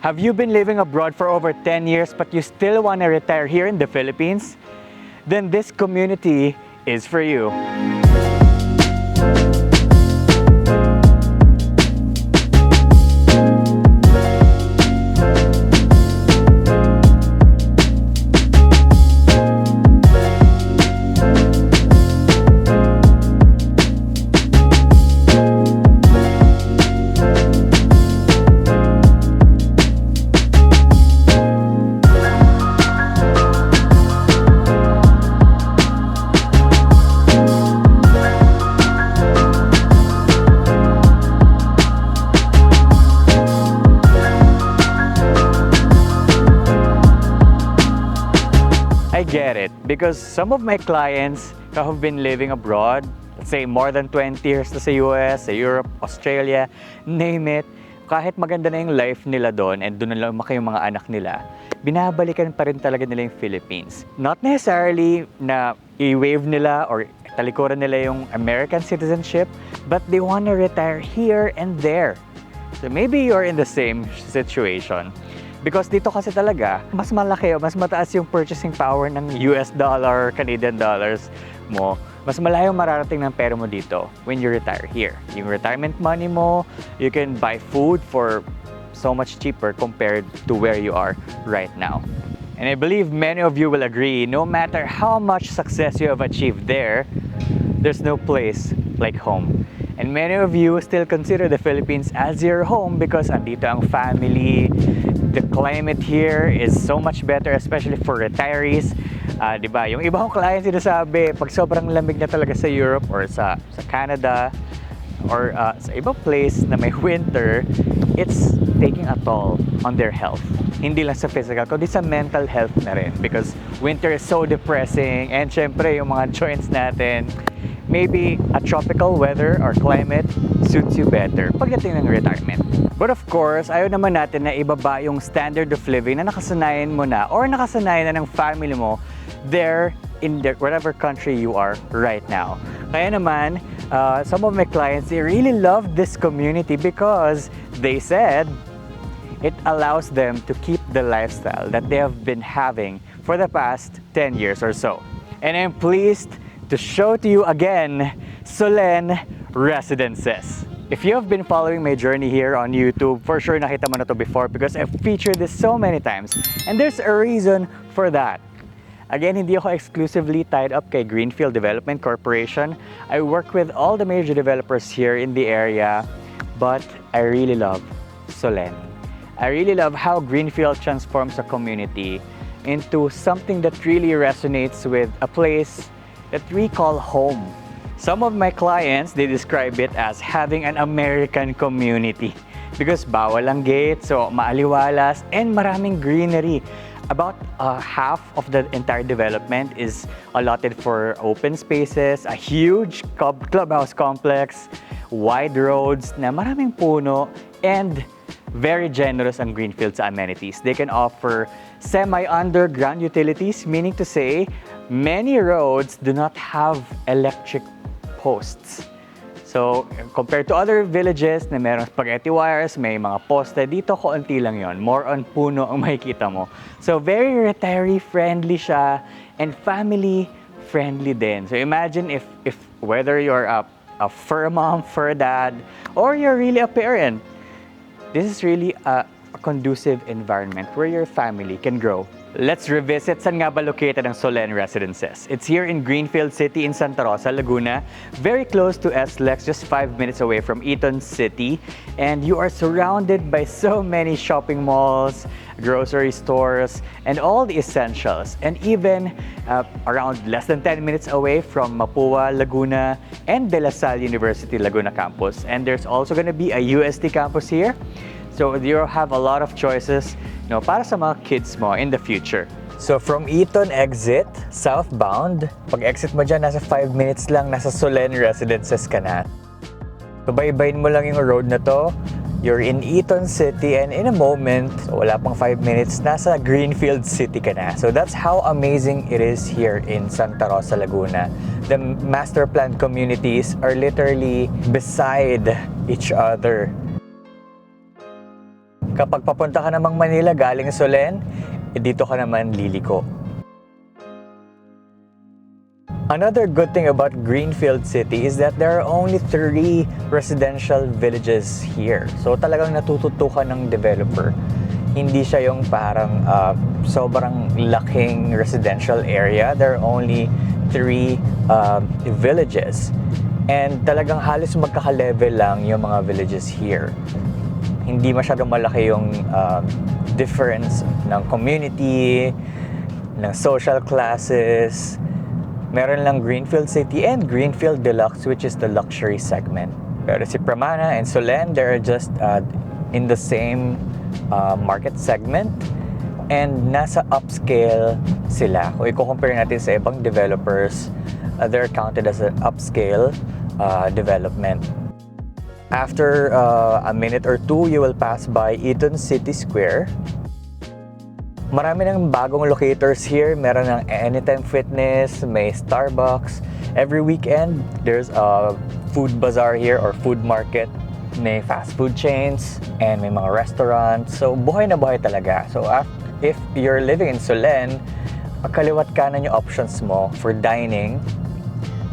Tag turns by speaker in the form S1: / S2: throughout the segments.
S1: Have you been living abroad for over 10 years but you still want to retire here in the Philippines? Then this community is for you.
S2: I get it, because some of my clients who have been living abroad, let's say more than 20 years na sa US, sa Europe, Australia, name it, kahit maganda na yung life nila doon and doon na lumaki yung mga anak nila, binabalikan pa rin talaga nila yung Philippines. Not necessarily na i-waive nila or talikuran nila yung American citizenship, but they want to retire here and there. So maybe you're in the same situation. Because dito kasi talaga, mas malaki o mas mataas yung purchasing power ng US dollar, Canadian dollars mo. Mas malayo mararating ng pera mo dito when you retire here. Yung retirement money mo, you can buy food for so much cheaper compared to where you are right now. And I believe many of you will agree, no matter how much success you have achieved there, there's no place like home. And many of you still consider the Philippines as your home because andito ang family. The climate here is so much better, especially for retirees. Diba? Yung iba kong client sinasabi, pag sobrang lamig na talaga sa Europe or sa Canada or sa ibang place na may winter, it's taking a toll on their health. Hindi lang sa physical, kundi sa mental health na rin. Because winter is so depressing and syempre yung mga joints natin, maybe a tropical weather or climate suits you better pagdating ng retirement. But of course, ayaw naman natin na ibaba yung standard of living na nakasanayan mo na or nakasanayan na ng family mo there in whatever country you are right now. Kaya naman, some of my clients, they really love this community because they said it allows them to keep the lifestyle that they have been having for the past 10 years or so. And I'm pleased to show to you again, Solen Residences. If you have been following my journey here on YouTube, for sure nakita mo na to before because I've featured this so many times. And there's a reason for that. Again, hindi ako exclusively tied up kay Greenfield Development Corporation. I work with all the major developers here in the area, but I really love Solen. I really love how Greenfield transforms a community into something that really resonates with a place that we call home. Some of my clients, they describe it as having an American community because bawal ang gate, so maaliwalas and maraming greenery. About half of the entire development is allotted for open spaces, a huge clubhouse complex, wide roads na maraming puno, and very generous ang Greenfield sa amenities. They can offer semi-underground utilities, meaning to say, many roads do not have electric posts. So, compared to other villages na merong spaghetti wires, may mga poste, dito konti lang yon. More on puno ang makikita mo. So, very retiree-friendly siya and family-friendly din. So, imagine if whether you're a fur mom, fur dad, or you're really a parent, this is really a conducive environment where your family can grow. Let's revisit saan nga ba located ang Solen Residences. It's here in Greenfield City in Santa Rosa, Laguna, very close to SLEX, just 5 minutes away from Eton City. And you are surrounded by so many shopping malls, grocery stores, and all the essentials. And even around less than 10 minutes away from Mapua, Laguna, and De La Salle University Laguna campus. And there's also going to be a UST campus here. So you have a lot of choices, para sa mga kids mo in the future. So from Eton Exit, southbound, pag-exit mo dyan, nasa 5 minutes lang, nasa Solen Residences ka na. Babaybayin mo lang yung road na to, you're in Eton City, and in a moment, so wala pang 5 minutes, nasa Greenfield City ka na. So that's how amazing it is here in Santa Rosa, Laguna. The master plan communities are literally beside each other. Kapag papunta ka namang Manila galing Solen, dito ka naman liliko. Another good thing about Greenfield City is that there are only 3 residential villages here. So talagang natututukan ng developer. Hindi siya yung parang sobrang laking residential area. There are only 3 villages. And talagang halos magkaka-level lang yung mga villages here. Hindi masyadong malaki yung difference ng community, ng social classes. Meron lang Greenfield City and Greenfield Deluxe, which is the luxury segment. Pero si Pramana and Solen, they're just in the same market segment and nasa upscale sila. Kung i-compare natin sa ibang developers, they're counted as an upscale development. After a minute or two, you will pass by Eton City Square. Marami ng bagong locators here. Meron ng Anytime Fitness, may Starbucks. Every weekend, there's a food bazaar here or food market. May fast food chains and may mga restaurants. So, buhay na buhay talaga. So, if you're living in Solen, kaliwat kanan yung options mo for dining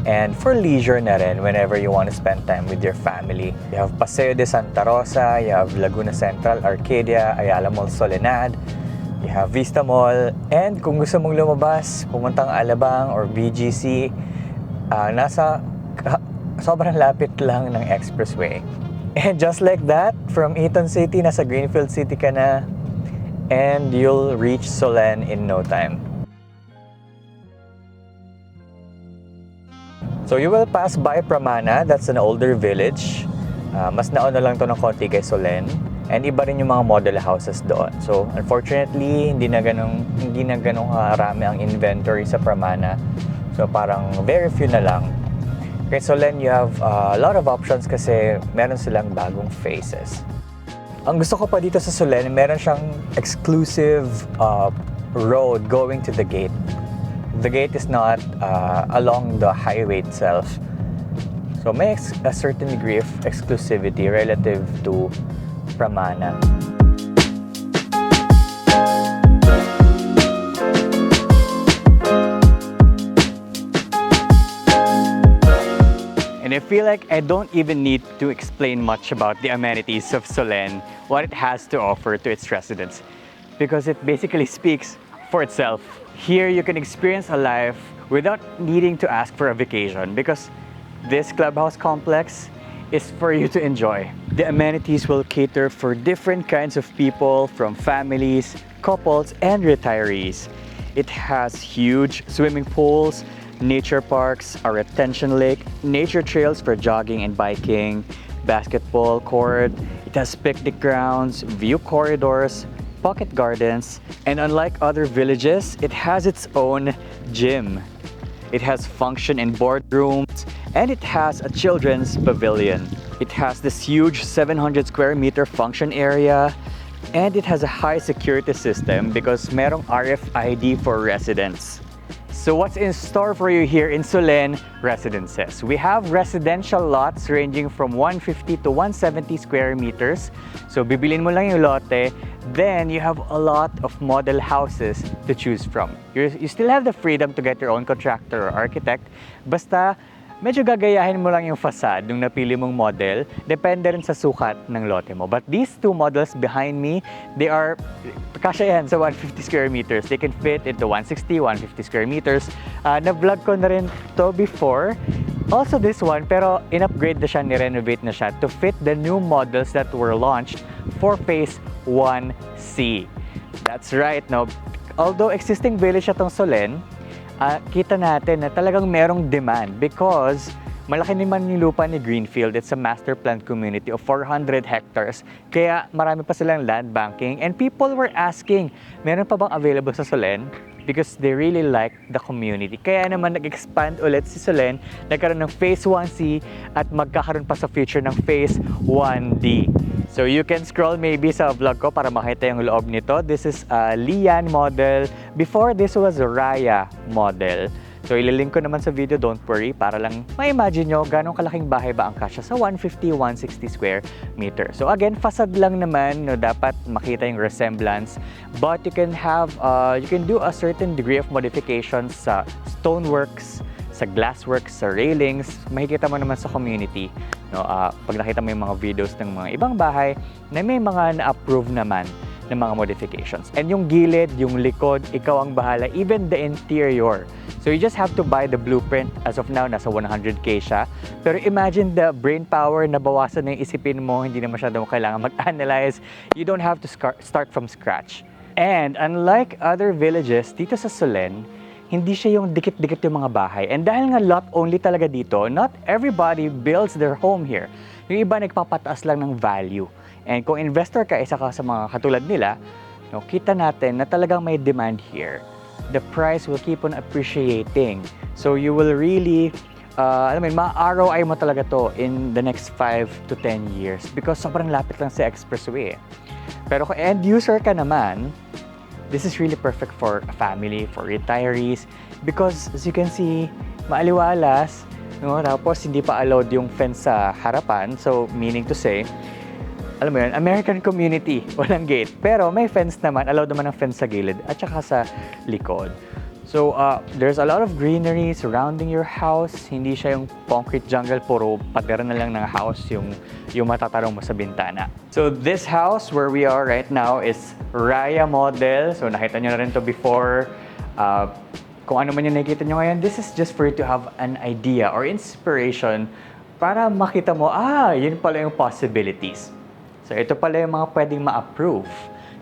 S2: and for leisure na rin whenever you want to spend time with your family. You have Paseo de Sta, you have Laguna Central, Arcadia, Ayala Mall, Solenad, you have Vista Mall, and kung gusto mong lumabas, pumuntang Alabang or BGC, sobrang lapit lang ng expressway. And just like that, from Eton City, nasa Greenfield City ka na, and you'll reach Solen in no time. So you will pass by Pramana, that's an older village. Mas nauna lang to ng konti kay Solen. And iba rin yung mga model houses doon. So unfortunately, hindi na ganong karami ang inventory sa Pramana. So parang very few na lang. Kay Solen, you have a lot of options kasi meron silang bagong faces. Ang gusto ko pa dito sa Solen, meron siyang exclusive road going to the gate. The gate is not along the highway itself. So may a certain degree of exclusivity relative to Pramana.
S1: And I feel like I don't even need to explain much about the amenities of Solen, what it has to offer to its residents, because it basically speaks for itself. Here you can experience a life without needing to ask for a vacation because this clubhouse complex is for you to enjoy. The amenities will cater for different kinds of people, from families, couples, and retirees. It has huge swimming pools, nature parks, a retention lake, nature trails for jogging and biking, basketball court. It has picnic grounds, view corridors, pocket gardens, and unlike other villages, it has its own gym. It has function and boardrooms, and it has a children's pavilion. It has this huge 700 square meter function area, and it has a high security system because merong RFID for residents. So what's in store for you here in Solen Residences? We have residential lots ranging from 150 to 170 square meters. So bibilin mo lang yung lote, then you have a lot of model houses to choose from. You still have the freedom to get your own contractor or architect, basta medyo gagayahin mo lang yung facade ng napili mong model, depende rin sa sukat ng lote mo. But these two models behind me, they are, kasya yan sa 150 square meters. They can fit into 160, 150 square meters. Na-vlog ko na rin to before. Also this one, pero in-upgrade na siya, ni-renovate na siya to fit the new models that were launched for Phase 1C. That's right. Now, although existing village itong Solen, kita natin na talagang merong demand because malaki naman yung lupa ni Greenfield. It's a master planned community of 400 hectares. Kaya marami pa silang land banking and people were asking, meron pa bang available sa Solen? Because they really like the community. Kaya naman nag-expand ulit si Solen, nagkaroon ng Phase 1C at magkakaroon pa sa future ng Phase 1D. So you can scroll maybe sa vlog ko para makita yung loob nito. This is a Lian model. Before, this was a Raya model.
S2: So ililink ko naman sa video, don't worry, para lang ma-imagine nyo gano'ng kalaking bahay ba ang kasya sa 150, 160 square meter. So again, facade lang naman, no, dapat makita yung resemblance, but you can do a certain degree of modifications sa stoneworks, sa glassworks, sa railings. Makikita mo naman sa community, no, pag nakita mo yung mga videos ng mga ibang bahay na may mga na-approve naman ng mga modifications. And yung gilid, yung likod, ikaw ang bahala, even the interior. So you just have to buy the blueprint. As of now, nasa 100K siya. Pero imagine the brain power na bawasan na yung isipin mo, hindi na masyadong kailangan mag-analyze. You don't have to start from scratch. And unlike other villages, dito sa Solen, hindi siya yung dikit-dikit yung mga bahay. And dahil nga lot only talaga dito, not everybody builds their home here. Yung iba nagpapataas lang ng value. And kung investor ka, isa ka sa mga katulad nila, no, kita natin na talagang may demand here. The price will keep on appreciating. So you will really, ma-ROI mo talaga to in the next 5 to 10 years because sobrang lapit lang sa expressway. Pero kung end user ka naman, this is really perfect for a family, for retirees, because as you can see, maaliwalas, no? Tapos hindi pa allowed yung fence sa harapan. So meaning to say, alam mo yun, American community, walang gate. Pero may fence naman, allowed naman ang fence sa gilid at saka sa likod. So, there's a lot of greenery surrounding your house. Hindi siya yung concrete jungle, puro patera na lang ng house yung matatarong mo sa bintana. So, this house where we are right now is Raya model. So, nakita nyo na rin to before. Kung ano man yung nakikita nyo ngayon, this is just for you to have an idea or inspiration para makita mo, yun pala yung possibilities. So, ito pala yung mga pwedeng ma-approve.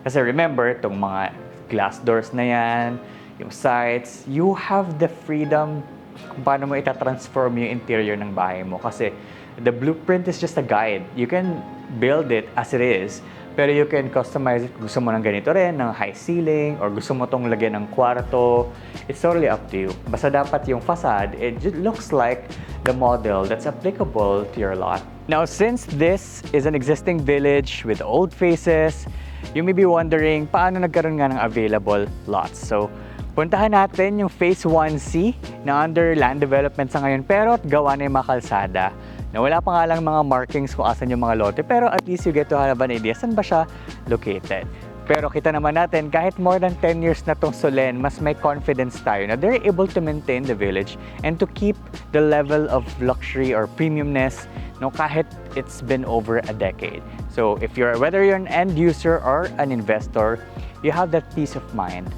S2: Kasi remember, itong mga glass doors na yan, yung sites, you have the freedom kung paano mo itatransform yung interior ng bahay mo. Kasi the blueprint is just a guide. You can build it as it is, pero you can customize it. Gusto mo ng ganito rin, ng high ceiling, or gusto mo tong lagyan ng kwarto. It's totally up to you. Basta dapat yung facade, it just looks like the model that's applicable to your lot. Now, since this is an existing village with old faces, you may be wondering, paano nagkaroon nga ng available lots? So, puntahan natin yung Phase 1C na under land development sa ngayon, pero gawa na yung mga kalsada. Na wala pa nga lang mga markings kung asan yung mga lote, pero at least you get to have an idea saan ba siya located. Pero kita naman natin, kahit more than 10 years na tong Solen, mas may confidence tayo na they're able to maintain the village and to keep the level of luxury or premiumness, no, kahit it's been over a decade. So whether you're an end user or an investor, you have that peace of mind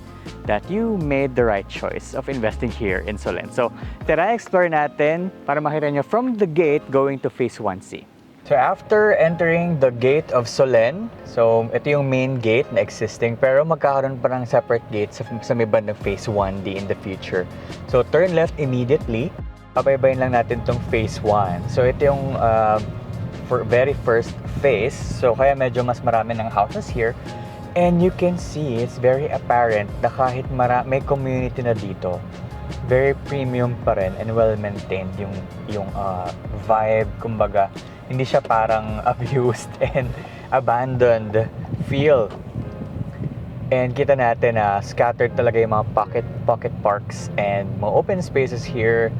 S2: that you made the right choice of investing here in Solen. So tara explore natin para makita nyo from the gate going to Phase 1C. So after entering the gate of Solen, so ito yung main gate na existing, pero magkakaroon pa ng separate gates sa may bandang Phase 1D in the future. So turn left immediately, pabaybayin lang natin tong Phase 1. So ito yung very first phase, so kaya medyo mas marami ng houses here. And you can see, it's very apparent na kahit may community na dito, very premium pa rin and well-maintained yung vibe, kumbaga. Hindi siya parang abused and abandoned feel. And kita natin na scattered talaga yung mga pocket parks and mga open spaces here.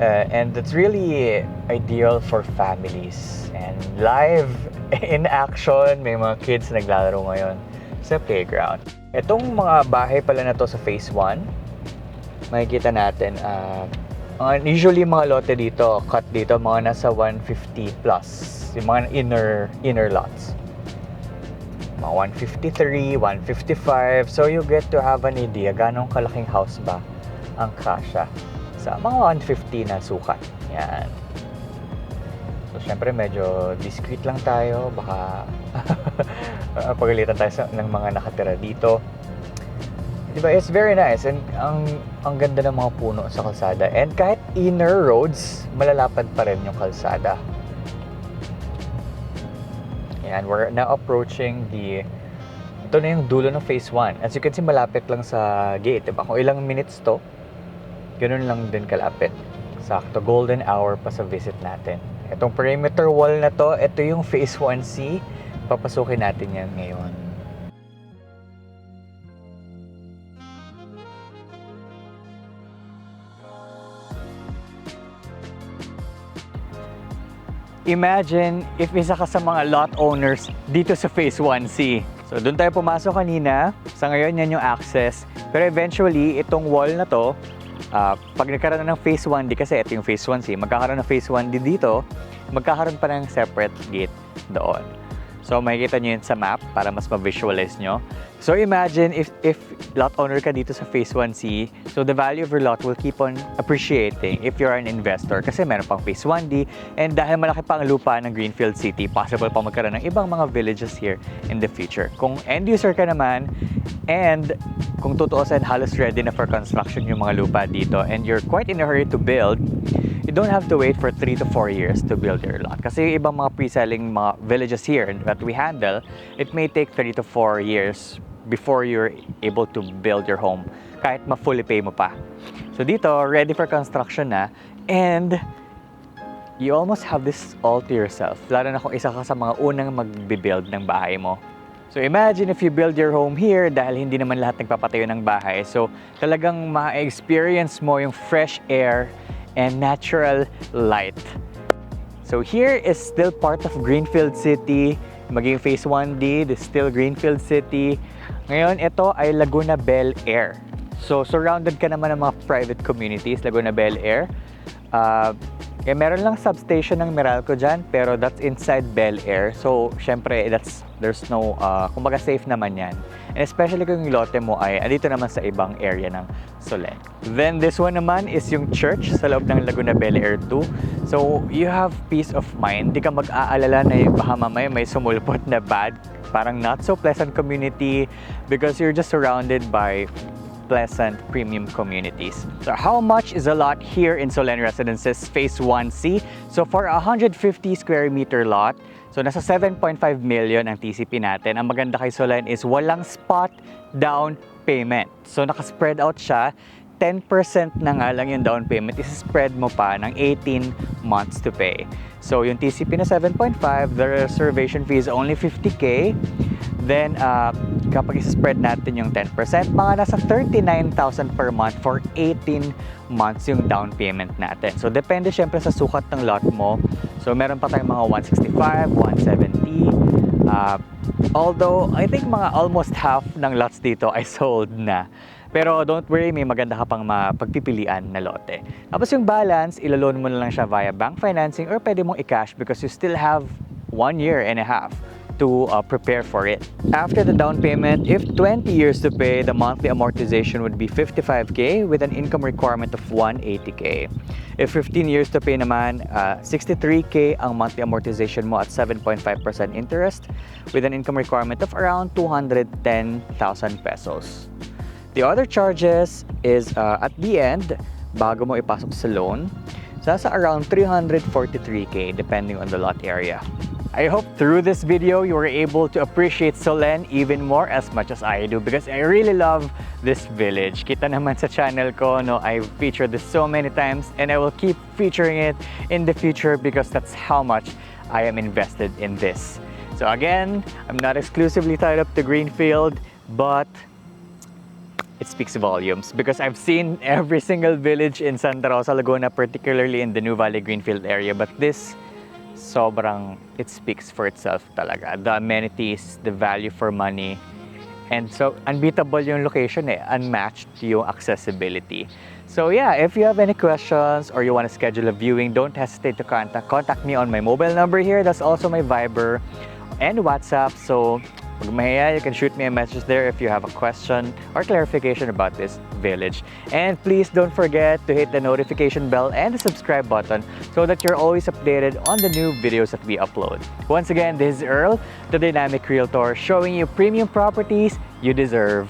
S2: And it's really ideal for families. And live in action, may mga kids na naglalaro ngayon sa playground. Itong mga bahay pala na to sa Phase 1, makikita natin, usually mga lote dito, cut dito, mga nasa 150 plus, yung mga inner lots. Mga 153, 155, so you get to have an idea ganong kalaking house ba ang kasya sa mga 150 na sukat. Yan. So, syempre, medyo discreet lang tayo. Baka pagalitan tayo ng mga nakatira dito. Diba? It's very nice. And ang ganda ng mga puno sa kalsada. And kahit inner roads, malalapad pa rin yung kalsada. Yan. We're now approaching ito na yung dulo ng Phase 1. As you can see, malapit lang sa gate. Diba? Kung ilang minutes to, ganun lang din kalapit. Sakto, golden hour pa sa visit natin. Itong perimeter wall na to, ito yung Phase 1C. Papasukin natin yan ngayon. Imagine if isa ka sa mga lot owners dito sa Phase 1C. So doon tayo pumasok kanina. Sa ngayon yan yung access. Pero eventually, itong wall na to, pag nagkaroon ng Phase 1D, kasi ito yung Phase 1C, magkakaroon ng Phase 1D dito, magkakaroon pa ng separate gate doon. So makikita nyo yun sa map para mas ma-visualize nyo. So imagine if lot owner ka dito sa Phase 1C, so the value of your lot will keep on appreciating if you're an investor kasi meron pang Phase 1D, and dahil malaki pa ang lupa ng Greenfield City, possible pa magkaroon ng ibang mga villages here in the future. Kung end user ka naman, and kung tutuusin halos ready na for construction yung mga lupa dito, and you're quite in a hurry to build, you don't have to wait for 3 to 4 years to build your lot. Kasi yung ibang mga pre-selling mga villages here that we handle, it may take 3 to 4 years before you're able to build your home, kahit ma-fully pay mo pa. So dito, ready for construction na, and you almost have this all to yourself, lalo na kung isa ka sa mga unang mag-build ng bahay mo. So imagine if you build your home here, dahil hindi naman lahat nagpapatayo ng bahay, so talagang ma-experience mo yung fresh air and natural light. So here is still part of Greenfield City, maging Phase 1D, this still Greenfield City. Ngayon, ito ay Laguna Bel Air. So surrounded ka naman ng mga private communities, Laguna Bel Air. Meron lang substation ng Meralco dyan, pero that's inside Bel Air. So, syempre, there's no, kumbaga safe naman yan. And especially kung yung lote mo ay andito naman sa ibang area ng Solen. Then, this one naman is yung church sa loob ng Laguna Bel Air 2. So, you have peace of mind. Di ka mag-aalala na yung baka mamaya may sumulpot na bad, parang not so pleasant community because you're just surrounded by pleasant premium communities. So how much is a lot here in Solen Residences Phase 1C? So for a 150 square meter lot, so nasa 7.5 million ang TCP natin. Ang maganda kay Solen is walang spot down payment. So naka-spread out siya. 10% na nga lang yung down payment, is-spread mo pa ng 18 months to pay. So yung TCP na 7.5, the reservation fee is only 50K. Then, kapag isa-spread natin yung 10%, mga nasa 39,000 per month for 18 months yung down payment natin. So, depende syempre sa sukat ng lot mo. So, meron pa tayong mga 165, 170. Although, I think mga almost half ng lots dito ay sold na. Pero don't worry, may maganda ka pang mapagpipilian na lote. Tapos yung balance, ilaloan mo na lang siya via bank financing or pwede mong i-cash because you still have 1.5 years to prepare for it. After the down payment, if 20 years to pay, the monthly amortization would be 55K with an income requirement of 180K. If 15 years to pay naman, 63K ang monthly amortization mo at 7.5% interest with an income requirement of around 210,000 pesos. The other charges is at the end, bago mo ipasok sa loan, sa around 343K depending on the lot area. I hope through this video you were able to appreciate Solen even more as much as I do because I really love this village. Kita naman sa channel ko, no, I've featured this so many times and I will keep featuring it in the future because that's how much I am invested in this. So again, I'm not exclusively tied up to Greenfield, but it speaks volumes because I've seen every single village in Santa Rosa, Laguna, particularly in the New Valley Greenfield area, but this sobrang, it speaks for itself talaga. The amenities, the value for money, and so unbeatable yung location unmatched yung accessibility. So yeah, if you have any questions or you want to schedule a viewing, don't hesitate to contact me on my mobile number here. That's also my Viber and WhatsApp. So pag mahiya, you can shoot me a message there if you have a question or clarification about this village. And please don't forget to hit the notification bell and the subscribe button so that you're always updated on the new videos that we upload. Once again, this is Earl, the Dynamic Realtor, showing you premium properties you deserve.